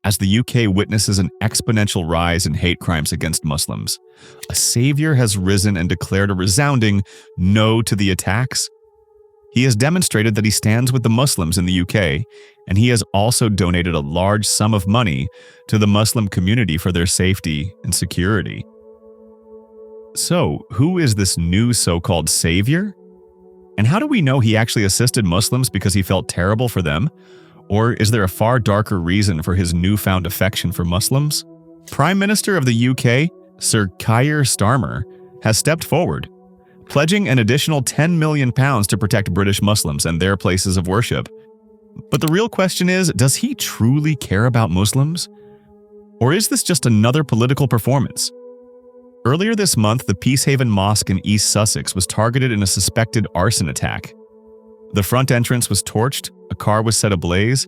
as the UK witnesses an exponential rise in hate crimes against Muslims. A savior has risen and declared a resounding no to the attacks. He has demonstrated that he stands with the Muslims in the UK, and he has also donated a large sum of money to the Muslim community for their safety and security. So, who is this new so-called savior? And how do we know he actually assisted Muslims because he felt terrible for them? Or is there a far darker reason for his newfound affection for Muslims? Prime Minister of the UK, Sir Keir Starmer, has stepped forward, pledging an additional £10 million to protect British Muslims and their places of worship. But the real question is, does he truly care about Muslims? Or is this just another political performance? Earlier this month, the Peacehaven Mosque in East Sussex was targeted in a suspected arson attack. The front entrance was torched, a car was set ablaze,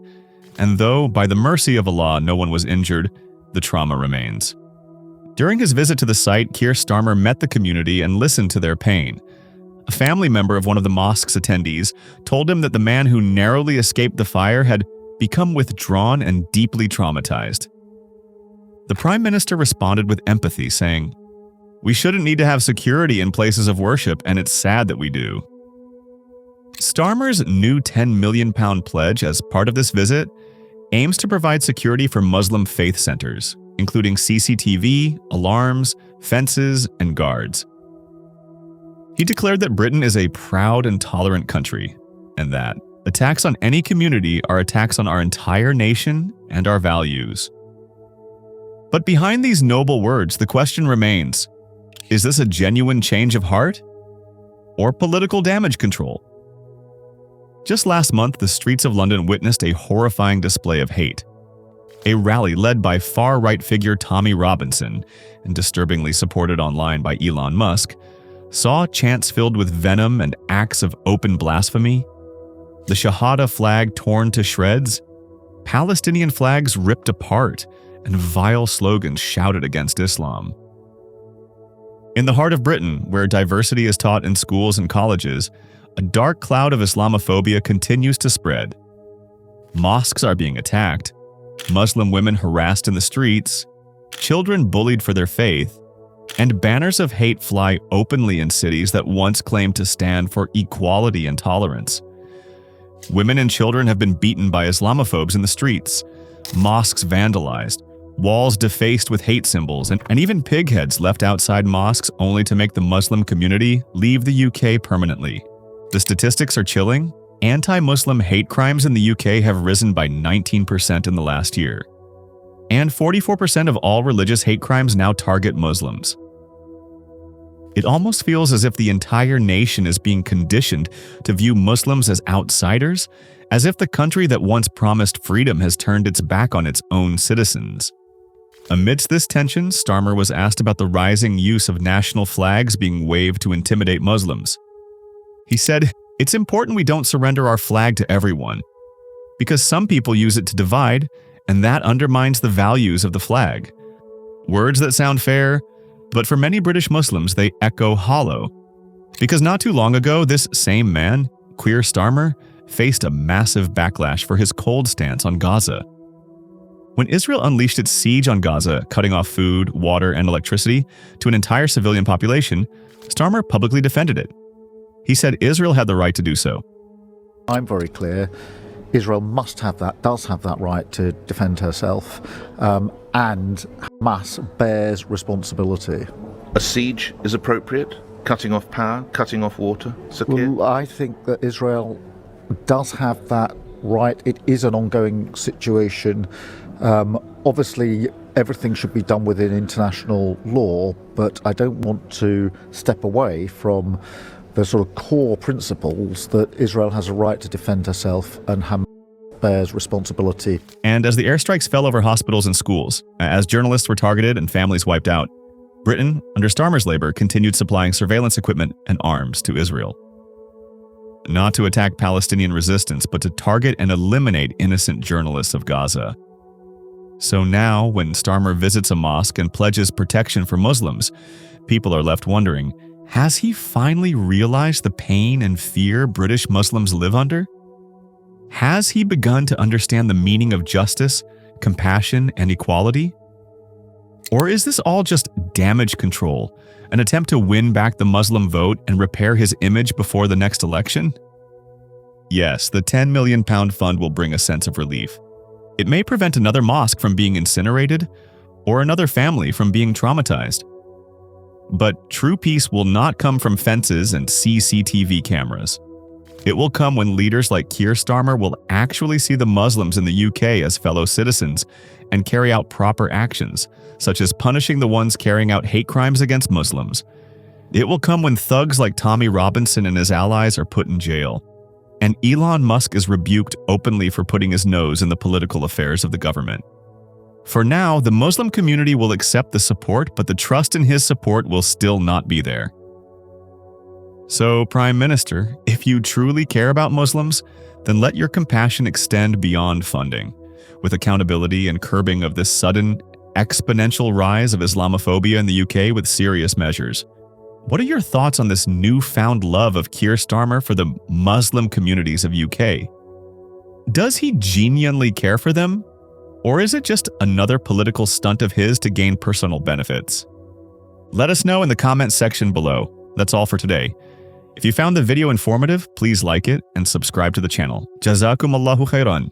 and though, by the mercy of Allah, no one was injured, the trauma remains. During his visit to the site, Keir Starmer met the community and listened to their pain. A family member of one of the mosque's attendees told him that the man who narrowly escaped the fire had become withdrawn and deeply traumatized. The Prime Minister responded with empathy, saying, "We shouldn't need to have security in places of worship, and it's sad that we do." Starmer's new £10 million pledge as part of this visit aims to provide security for Muslim faith centers, including CCTV, alarms, fences, and guards. He declared that Britain is a proud and tolerant country, and that attacks on any community are attacks on our entire nation and our values. But behind these noble words, the question remains, is this a genuine change of heart or political damage control? Just last month, the streets of London witnessed a horrifying display of hate. A rally led by far-right figure Tommy Robinson, and disturbingly supported online by Elon Musk, saw chants filled with venom and acts of open blasphemy, the Shahada flag torn to shreds, Palestinian flags ripped apart, and vile slogans shouted against Islam. In the heart of Britain, where diversity is taught in schools and colleges, a dark cloud of Islamophobia continues to spread. Mosques are being attacked, Muslim women harassed in the streets, children bullied for their faith, and banners of hate fly openly in cities that once claimed to stand for equality and tolerance. Women and children have been beaten by Islamophobes in the streets, mosques vandalized, walls defaced with hate symbols, and even pig heads left outside mosques only to make the Muslim community leave the UK permanently. The statistics are chilling. Anti-Muslim hate crimes in the UK have risen by 19% in the last year. And 44% of all religious hate crimes now target Muslims. It almost feels as if the entire nation is being conditioned to view Muslims as outsiders, as if the country that once promised freedom has turned its back on its own citizens. Amidst this tension, Starmer was asked about the rising use of national flags being waved to intimidate Muslims. He said, "It's important we don't surrender our flag to everyone, because some people use it to divide, and that undermines the values of the flag." Words that sound fair, but for many British Muslims, they echo hollow. Because not too long ago, this same man, Keir Starmer, faced a massive backlash for his cold stance on Gaza. When Israel unleashed its siege on Gaza, cutting off food, water, and electricity to an entire civilian population, Starmer publicly defended it. He said Israel had the right to do so. "I'm very clear. Israel does have that right to defend herself, and Hamas bears responsibility." A siege is appropriate? Cutting off power, cutting off water? Well, I think that Israel does have that right. It is an ongoing situation. Obviously, everything should be done within international law, but I don't want to step away from the sort of core principles that Israel has a right to defend herself and Hamas bears responsibility. And as the airstrikes fell over hospitals and schools, as journalists were targeted and families wiped out, Britain, under Starmer's labor, continued supplying surveillance equipment and arms to Israel. Not to attack Palestinian resistance, but to target and eliminate innocent journalists of Gaza. So now, when Starmer visits a mosque and pledges protection for Muslims, people are left wondering, has he finally realized the pain and fear British Muslims live under? Has he begun to understand the meaning of justice, compassion, and equality? Or is this all just damage control, an attempt to win back the Muslim vote and repair his image before the next election? Yes, the £10 million fund will bring a sense of relief. It may prevent another mosque from being incinerated or another family from being traumatized. But true peace will not come from fences and CCTV cameras. It will come when leaders like Keir Starmer will actually see the Muslims in the UK as fellow citizens and carry out proper actions, such as punishing the ones carrying out hate crimes against Muslims. It will come when thugs like Tommy Robinson and his allies are put in jail, and Elon Musk is rebuked openly for putting his nose in the political affairs of the government. For now, the Muslim community will accept the support, but the trust in his support will still not be there. So, Prime Minister, if you truly care about Muslims, then let your compassion extend beyond funding, with accountability and curbing of this sudden, exponential rise of Islamophobia in the UK with serious measures. What are your thoughts on this newfound love of Keir Starmer for the Muslim communities of UK? Does he genuinely care for them? Or is it just another political stunt of his to gain personal benefits? Let us know in the comments section below. That's all for today. If you found the video informative, please like it and subscribe to the channel. Jazakumullahu khairan.